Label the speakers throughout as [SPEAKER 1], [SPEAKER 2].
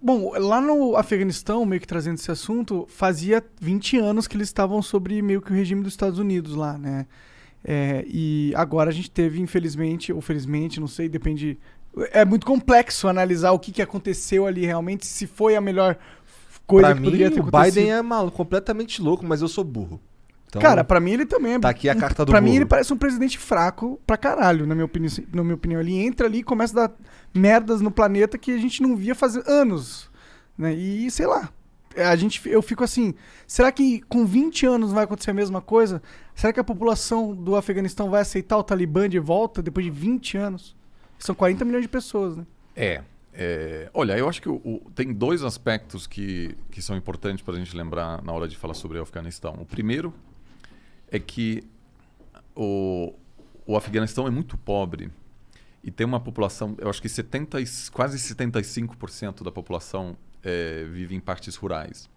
[SPEAKER 1] Bom, lá no Afeganistão, meio que trazendo esse assunto, fazia 20 anos que eles estavam sobre meio que o regime dos Estados Unidos lá, né? E agora a gente teve, infelizmente, ou felizmente, não sei, depende. É muito complexo analisar o que, que aconteceu ali realmente, se foi a melhor coisa
[SPEAKER 2] Pra
[SPEAKER 1] que
[SPEAKER 2] mim,
[SPEAKER 1] poderia ter
[SPEAKER 2] o Biden
[SPEAKER 1] acontecido.
[SPEAKER 2] é completamente louco, mas eu sou burro. Então,
[SPEAKER 1] Cara, pra mim ele também é.
[SPEAKER 2] tá aqui a carta do
[SPEAKER 1] Pra mim
[SPEAKER 2] burro.
[SPEAKER 1] ele parece um presidente fraco pra caralho, na minha opinião. Na minha opinião. Ele entra ali e começa a dar merdas no planeta que a gente não via fazer anos. Né? E sei lá. Eu fico assim, será que com 20 anos vai acontecer a mesma coisa? Será que a população do Afeganistão vai aceitar o Talibã de volta depois de 20 anos? São 40 milhões de pessoas, né?
[SPEAKER 3] Olha, eu acho que tem dois aspectos que são importantes para a gente lembrar na hora de falar sobre o Afeganistão. O primeiro é que o Afeganistão é muito pobre e tem uma população, eu acho que quase 75% da população vive em partes rurais.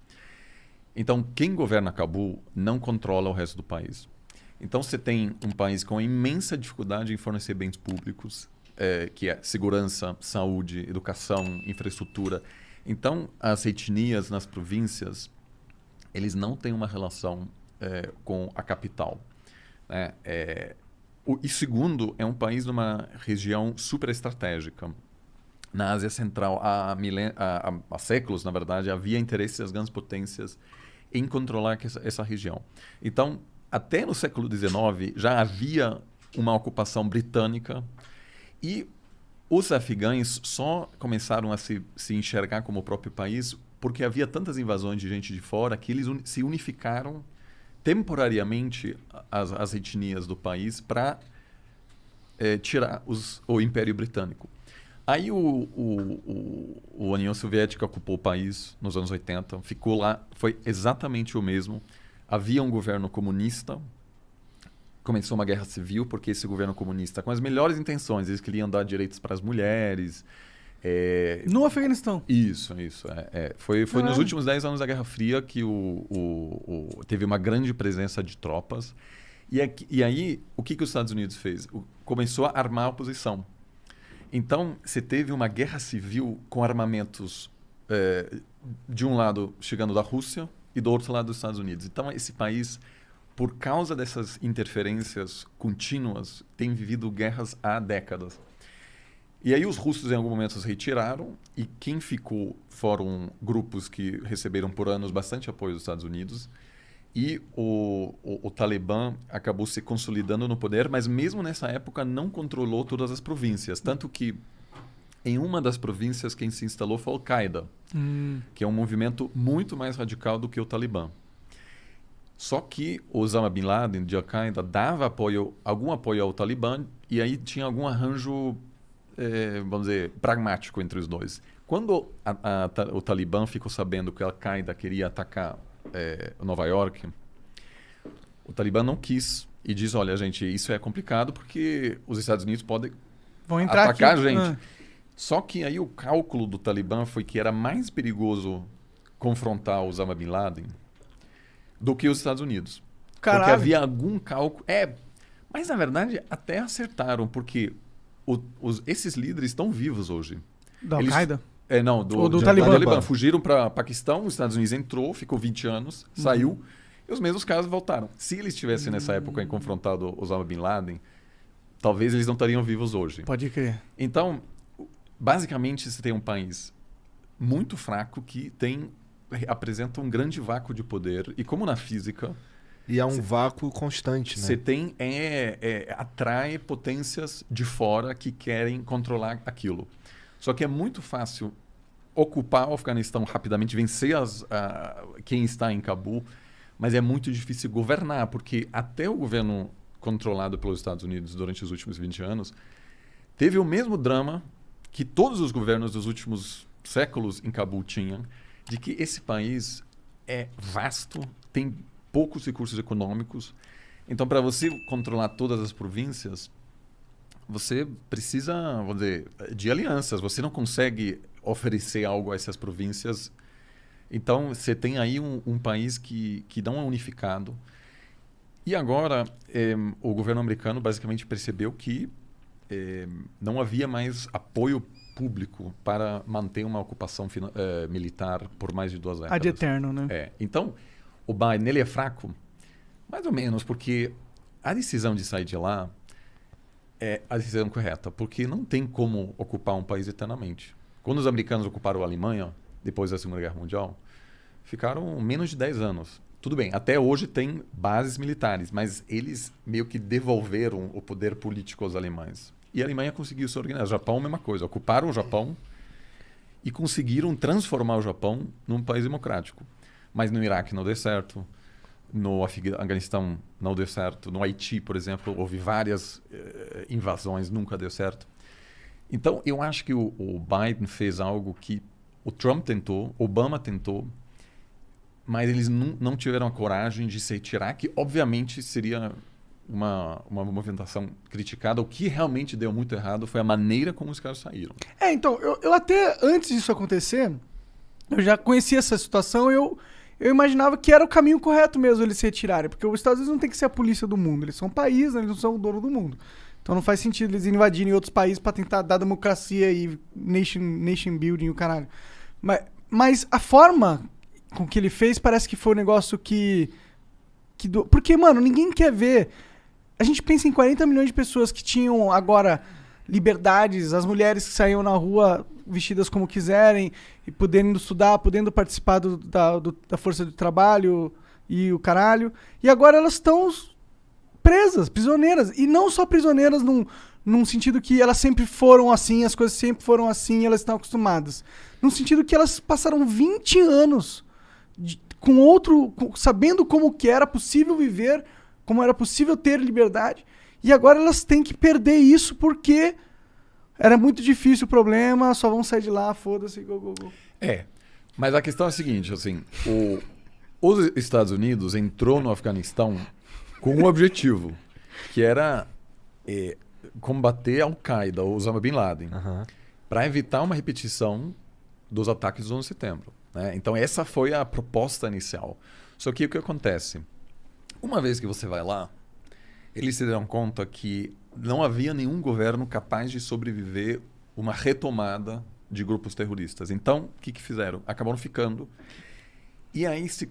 [SPEAKER 3] Então, quem governa Cabul não controla o resto do país. Então, você tem um país com imensa dificuldade em fornecer bens públicos, que é segurança, saúde, educação, infraestrutura. Então, as etnias nas províncias, eles não têm uma relação com a capital. Né? E segundo, é um país numa região super estratégica. Na Ásia Central, há séculos, na verdade, havia interesse das grandes potências em controlar essa região. Então, até no século XIX, já havia uma ocupação britânica e os afegães só começaram a se enxergar como o próprio país porque havia tantas invasões de gente de fora que eles se unificaram temporariamente as etnias do país para tirar o Império Britânico. Aí a União Soviética ocupou o país nos anos 80, ficou lá, foi exatamente o mesmo. Havia um governo comunista, começou uma guerra civil, porque esse governo comunista, com as melhores intenções, eles queriam dar direitos para as mulheres.
[SPEAKER 1] No Afeganistão.
[SPEAKER 3] Isso. Foi nos últimos 10 anos da Guerra Fria que teve uma grande presença de tropas. E aí, o que os Estados Unidos fez? Começou a armar a oposição. Então, você teve uma guerra civil com armamentos de um lado chegando da Rússia e do outro lado dos Estados Unidos. Então, esse país, por causa dessas interferências contínuas, tem vivido guerras há décadas. E aí os russos, em algum momento, se retiraram e quem ficou foram grupos que receberam por anos bastante apoio dos Estados Unidos. E o Talibã acabou se consolidando no poder, mas mesmo nessa época não controlou todas as províncias. Tanto que em uma das províncias quem se instalou foi a Al-Qaeda, que é um movimento muito mais radical do que o Talibã. Só que Osama Bin Laden, de Al-Qaeda, dava algum apoio ao Talibã e aí tinha algum arranjo, vamos dizer, pragmático entre os dois. Quando o Talibã ficou sabendo que a Al-Qaeda queria atacar Nova York, o Talibã não quis e diz, olha, gente, isso é complicado porque os Estados Unidos podem atacar a gente. Só que aí o cálculo do Talibã foi que era mais perigoso confrontar Osama Bin Laden do que os Estados Unidos.
[SPEAKER 1] Caralho.
[SPEAKER 3] Porque havia algum cálculo... mas na verdade até acertaram, porque esses líderes estão vivos hoje.
[SPEAKER 1] Da Al-Qaeda?
[SPEAKER 3] Não,
[SPEAKER 1] do Talibã.
[SPEAKER 3] Fugiram para Paquistão, os Estados Unidos entrou, ficou 20 anos, saiu, e os mesmos caras voltaram. Se eles tivessem nessa época confrontado Osama Bin Laden, talvez eles não estariam vivos hoje.
[SPEAKER 1] Pode crer.
[SPEAKER 3] Então, basicamente, você tem um país muito fraco que apresenta um grande vácuo de poder, e como na física...
[SPEAKER 2] E é um vácuo constante, né?
[SPEAKER 3] Você tem... atrai potências de fora que querem controlar aquilo. Só que é muito fácil ocupar o Afeganistão rapidamente, vencer quem está em Cabul, mas é muito difícil governar, porque até o governo controlado pelos Estados Unidos durante os últimos 20 anos teve o mesmo drama que todos os governos dos últimos séculos em Cabul tinham, de que esse país é vasto, tem poucos recursos econômicos. Então, para você controlar todas as províncias, você precisa, vamos dizer, de alianças. Você não consegue oferecer algo a essas províncias. Então, você tem aí um país que não é unificado. E agora, o governo americano basicamente percebeu que não havia mais apoio público para manter uma ocupação militar por mais de 2 décadas.
[SPEAKER 1] Ad eterno, né?
[SPEAKER 3] Então, o Biden ele é fraco, mais ou menos, porque a decisão de sair de lá é a decisão correta, porque não tem como ocupar um país eternamente. Quando os americanos ocuparam a Alemanha, depois da Segunda Guerra Mundial, ficaram menos de 10 anos. Tudo bem, até hoje tem bases militares, mas eles meio que devolveram o poder político aos alemães. E a Alemanha conseguiu se organizar. O Japão, a mesma coisa. Ocuparam o Japão e conseguiram transformar o Japão num país democrático. Mas no Iraque não deu certo. No Afeganistão não deu certo. No Haiti, por exemplo, houve várias invasões, nunca deu certo. Então, eu acho que o Biden fez algo que o Trump tentou, Obama tentou, mas eles não tiveram a coragem de se retirar, que obviamente seria uma movimentação criticada. O que realmente deu muito errado foi a maneira como os caras saíram.
[SPEAKER 1] Então, eu até, antes disso acontecer, eu já conhecia essa situação, eu imaginava que era o caminho correto mesmo eles se retirarem, porque os Estados Unidos não tem que ser a polícia do mundo, eles são um país, né? Eles não são o dono do mundo. Então não faz sentido eles invadirem outros países para tentar dar democracia e nation building, o caralho. Mas a forma com que ele fez parece que foi um negócio porque, mano, ninguém quer ver. A gente pensa em 40 milhões de pessoas que tinham agora liberdades, as mulheres que saíam na rua vestidas como quiserem, e podendo estudar, podendo participar da força do trabalho e o caralho. E agora elas estão presas, prisioneiras. E não só prisioneiras num sentido que elas sempre foram assim, as coisas sempre foram assim, elas estão acostumadas. Num sentido que elas passaram 20 anos sabendo como que era possível viver, como era possível ter liberdade, e agora elas têm que perder isso porque era muito difícil o problema, só vão sair de lá, foda-se, go, go, go.
[SPEAKER 3] Mas a questão é a seguinte, assim, os Estados Unidos entrou no Afeganistão com um objetivo, que era combater a Al-Qaeda, ou Osama Bin Laden, para evitar uma repetição dos ataques do 11 de setembro. Né? Então essa foi a proposta inicial. Só que o que acontece? Uma vez que você vai lá, eles se deram conta que não havia nenhum governo capaz de sobreviver uma retomada de grupos terroristas. Então, o que fizeram? Acabaram ficando. E aí se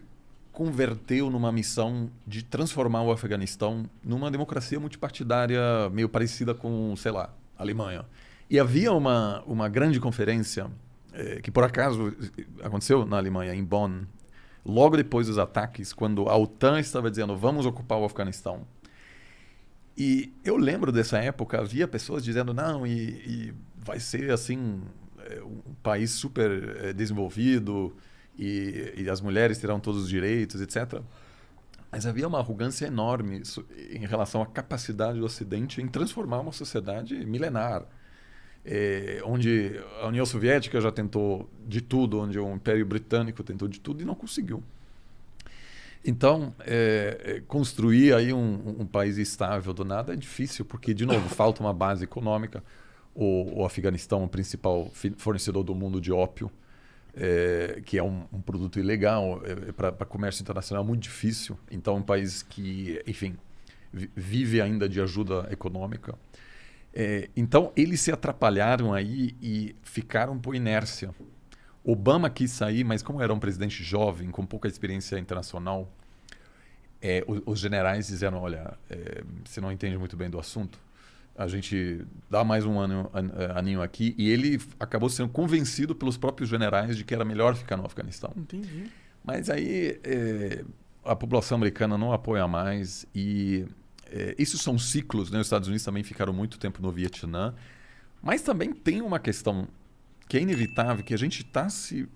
[SPEAKER 3] converteu numa missão de transformar o Afeganistão numa democracia multipartidária meio parecida com, sei lá, a Alemanha. E havia uma grande conferência que, por acaso, aconteceu na Alemanha, em Bonn, logo depois dos ataques, quando a OTAN estava dizendo vamos ocupar o Afeganistão. E eu lembro dessa época, havia pessoas dizendo não, e vai ser assim um país super desenvolvido e as mulheres terão todos os direitos, etc. Mas havia uma arrogância enorme em relação à capacidade do Ocidente em transformar uma sociedade milenar. Onde a União Soviética já tentou de tudo, onde o Império Britânico tentou de tudo e não conseguiu. Então, construir aí um país estável do nada é difícil, porque, de novo, falta uma base econômica. O Afeganistão é o principal fornecedor do mundo de ópio, que é um produto ilegal para comércio internacional muito difícil. Então, é um país que, enfim, vive ainda de ajuda econômica. Então, eles se atrapalharam aí e ficaram por inércia. Obama quis sair, mas como era um presidente jovem, com pouca experiência internacional, os generais disseram, olha, você não entende muito bem do assunto, a gente dá mais um aninho aqui, e ele acabou sendo convencido pelos próprios generais de que era melhor ficar no Afeganistão.
[SPEAKER 1] Entendi.
[SPEAKER 3] Mas aí a população americana não apoia mais e... isso são ciclos, né? Os Estados Unidos também ficaram muito tempo no Vietnã, mas também tem uma questão que é inevitável, que a gente está se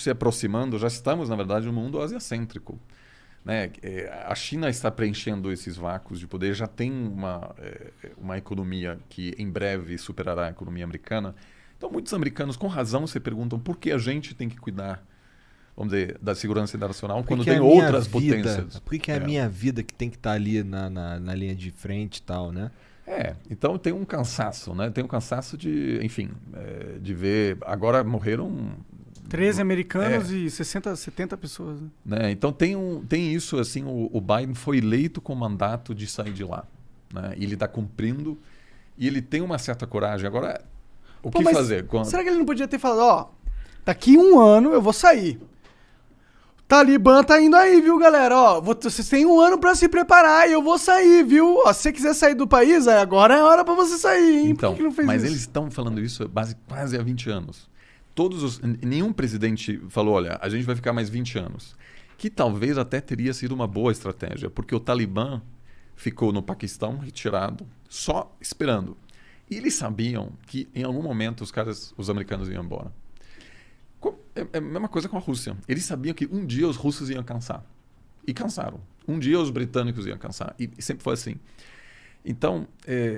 [SPEAKER 3] aproximando, já estamos, na verdade, no mundo asiacêntrico. Né? A China está preenchendo esses vácuos de poder, já tem uma economia que em breve superará a economia americana. Então, muitos americanos, com razão, se perguntam por que a gente tem que cuidar, vamos dizer, da segurança internacional quando tem outras potências.
[SPEAKER 2] Por que é a minha vida que tem que estar ali na linha de frente e tal, né?
[SPEAKER 3] Então tem um cansaço, né? Tem um cansaço de, enfim, de ver... Agora morreram...
[SPEAKER 1] 13 americanos e 60, 70 pessoas.
[SPEAKER 3] Né? Então tem isso, assim, o Biden foi eleito com o mandato de sair de lá. Né? E ele está cumprindo e ele tem uma certa coragem. Agora... O
[SPEAKER 1] Pô,
[SPEAKER 3] que
[SPEAKER 1] mas
[SPEAKER 3] fazer?
[SPEAKER 1] será que ele não podia ter falado, ó, daqui 1 ano eu vou sair. Talibã tá indo aí, viu, galera? Ó, vocês têm 1 ano pra se preparar e eu vou sair, viu? Ó, se você quiser sair do país, agora é hora pra você sair, hein?
[SPEAKER 3] Então,
[SPEAKER 1] Por que não fez
[SPEAKER 3] mas
[SPEAKER 1] isso?
[SPEAKER 3] eles estão falando isso quase há 20 anos. Nenhum presidente falou, olha, a gente vai ficar mais 20 anos. Que talvez até teria sido uma boa estratégia, porque o Talibã ficou no Paquistão, retirado, só esperando. E eles sabiam que em algum momento os americanos iam embora. É a mesma coisa com a Rússia. Eles sabiam que um dia os russos iam cansar. E cansaram. Um dia os britânicos iam cansar. E sempre foi assim. Então,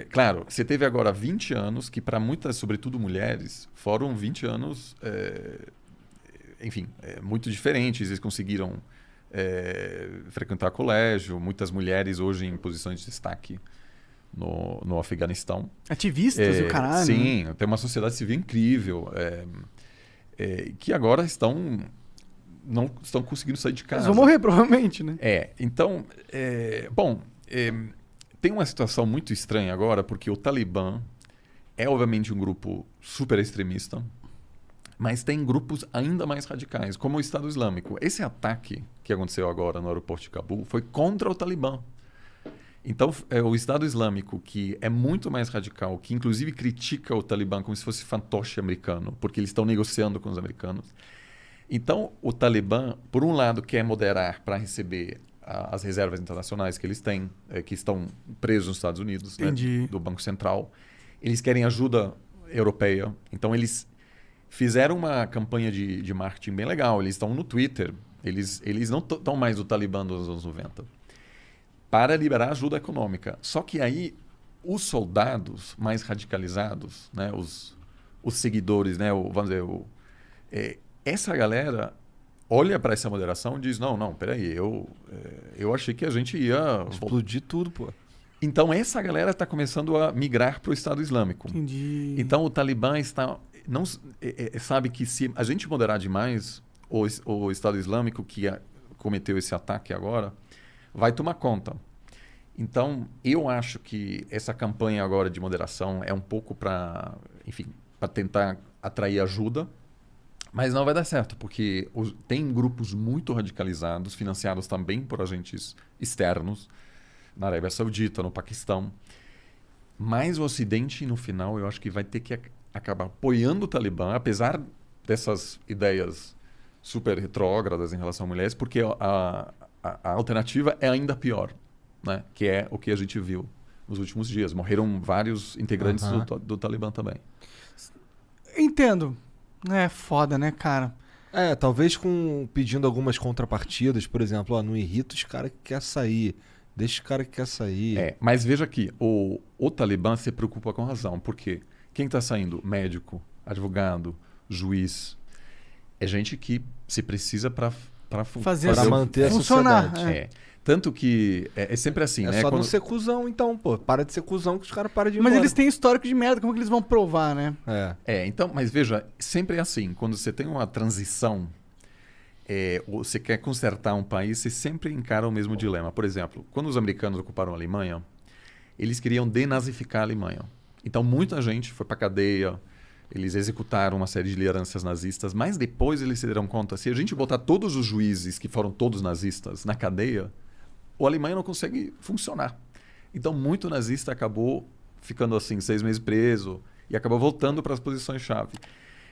[SPEAKER 3] claro, você teve agora 20 anos que para muitas, sobretudo mulheres, foram 20 anos, enfim, muito diferentes. Eles conseguiram frequentar colégio. Muitas mulheres hoje em posições de destaque no Afeganistão.
[SPEAKER 1] Ativistas e o caralho.
[SPEAKER 3] Sim,
[SPEAKER 1] né?
[SPEAKER 3] tem uma sociedade civil incrível. Que agora não estão conseguindo sair de casa.
[SPEAKER 1] Eles vão morrer, provavelmente, né?
[SPEAKER 3] Então, tem uma situação muito estranha agora, porque o Talibã é obviamente um grupo super extremista, mas tem grupos ainda mais radicais, como o Estado Islâmico. Esse ataque que aconteceu agora no aeroporto de Cabul foi contra o Talibã. Então, o Estado Islâmico, que é muito mais radical, que inclusive critica o Talibã como se fosse fantoche americano, porque eles estão negociando com os americanos. Então, o Talibã, por um lado, quer moderar para receber as reservas internacionais que eles têm, que estão presos nos Estados Unidos, né, do Banco Central. Eles querem ajuda europeia. Então, eles fizeram uma campanha de marketing bem legal. Eles estão no Twitter. Eles não estão mais do Talibã dos anos 90. Para liberar ajuda econômica. Só que aí, os soldados mais radicalizados, né, os seguidores, né, vamos dizer, essa galera olha para essa moderação e diz, não, peraí, eu achei que a gente ia...
[SPEAKER 2] Explodir tudo, pô.
[SPEAKER 3] Então, essa galera está começando a migrar para o Estado Islâmico.
[SPEAKER 1] Entendi.
[SPEAKER 3] Então, o Talibã sabe que se a gente moderar demais, o Estado Islâmico, que cometeu esse ataque agora, vai tomar conta. Então, eu acho que essa campanha agora de moderação é um pouco para tentar atrair ajuda, mas não vai dar certo, porque tem grupos muito radicalizados, financiados também por agentes externos, na Arábia Saudita, no Paquistão. Mas o Ocidente, no final, eu acho que vai ter que acabar apoiando o Talibã, apesar dessas ideias super retrógradas em relação a mulheres, porque a alternativa é ainda pior, né? Que é o que a gente viu nos últimos dias. Morreram vários integrantes do Talibã também.
[SPEAKER 1] Entendo. É foda, né, cara?
[SPEAKER 2] Talvez pedindo algumas contrapartidas, por exemplo, não irrita os caras que quer sair, deixa o cara que quer sair.
[SPEAKER 3] Mas veja aqui, o Talibã se preocupa com razão, porque quem está saindo? Médico, advogado, juiz, é gente que se precisa para
[SPEAKER 2] manter a
[SPEAKER 1] funcionar.
[SPEAKER 2] sociedade.
[SPEAKER 3] Tanto que é sempre assim, né?
[SPEAKER 2] Só não ser cuzão, então, pô. Para de ser cuzão que os caras param de ir
[SPEAKER 1] Mas
[SPEAKER 2] embora.
[SPEAKER 1] eles têm histórico de merda, como que eles vão provar, né?
[SPEAKER 3] Então, mas veja, sempre é assim. Quando você tem uma transição, ou você quer consertar um país, você sempre encara o mesmo dilema. Por exemplo, quando os americanos ocuparam a Alemanha, eles queriam denazificar a Alemanha. Então, muita gente foi para cadeia, eles executaram uma série de lideranças nazistas, mas depois eles se deram conta, se a gente botar todos os juízes que foram todos nazistas na cadeia, a Alemanha não consegue funcionar. Então, muito nazista acabou ficando assim 6 meses preso e acabou voltando para as posições-chave.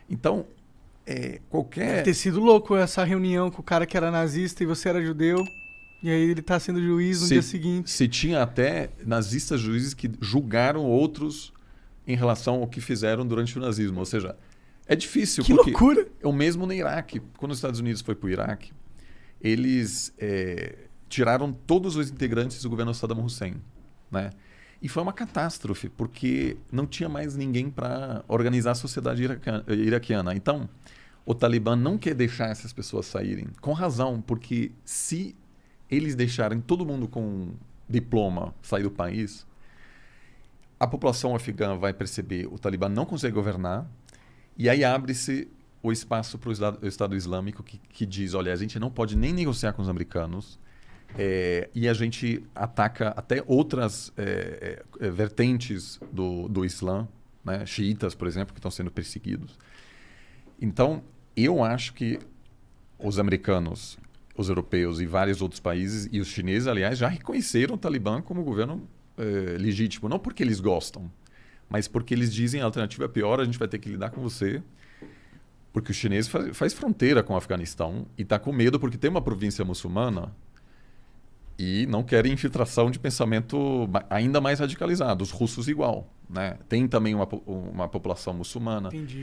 [SPEAKER 3] Então,
[SPEAKER 1] Deve ter sido louco essa reunião com o cara que era nazista e você era judeu. E aí ele tá sendo juiz no dia seguinte.
[SPEAKER 3] Se tinha até nazistas juízes que julgaram outros em relação ao que fizeram durante o nazismo. Ou seja, é difícil.
[SPEAKER 1] Que
[SPEAKER 3] porque
[SPEAKER 1] loucura!
[SPEAKER 3] é o mesmo no Iraque. Quando os Estados Unidos foi para o Iraque, eles tiraram todos os integrantes do governo Saddam Hussein, né? E foi uma catástrofe, porque não tinha mais ninguém para organizar a sociedade iraquiana. Então, o Talibã não quer deixar essas pessoas saírem, com razão, porque se eles deixarem todo mundo com diploma sair do país, a população afegã vai perceber que o Talibã não consegue governar, e aí abre-se o espaço para o Estado Islâmico que diz, olha, a gente não pode nem negociar com os americanos, e a gente ataca até outras vertentes do Islã, né? Xiitas, por exemplo, que estão sendo perseguidos. Então, eu acho que os americanos, os europeus e vários outros países, e os chineses, aliás, já reconheceram o Talibã como governo legítimo. Não porque eles gostam, mas porque eles dizem a alternativa é pior, a gente vai ter que lidar com você. Porque o chinês faz fronteira com o Afeganistão e está com medo porque tem uma província muçulmana e não querem infiltração de pensamento ainda mais radicalizado. Os russos igual, né? Tem também uma população muçulmana.
[SPEAKER 1] Entendi.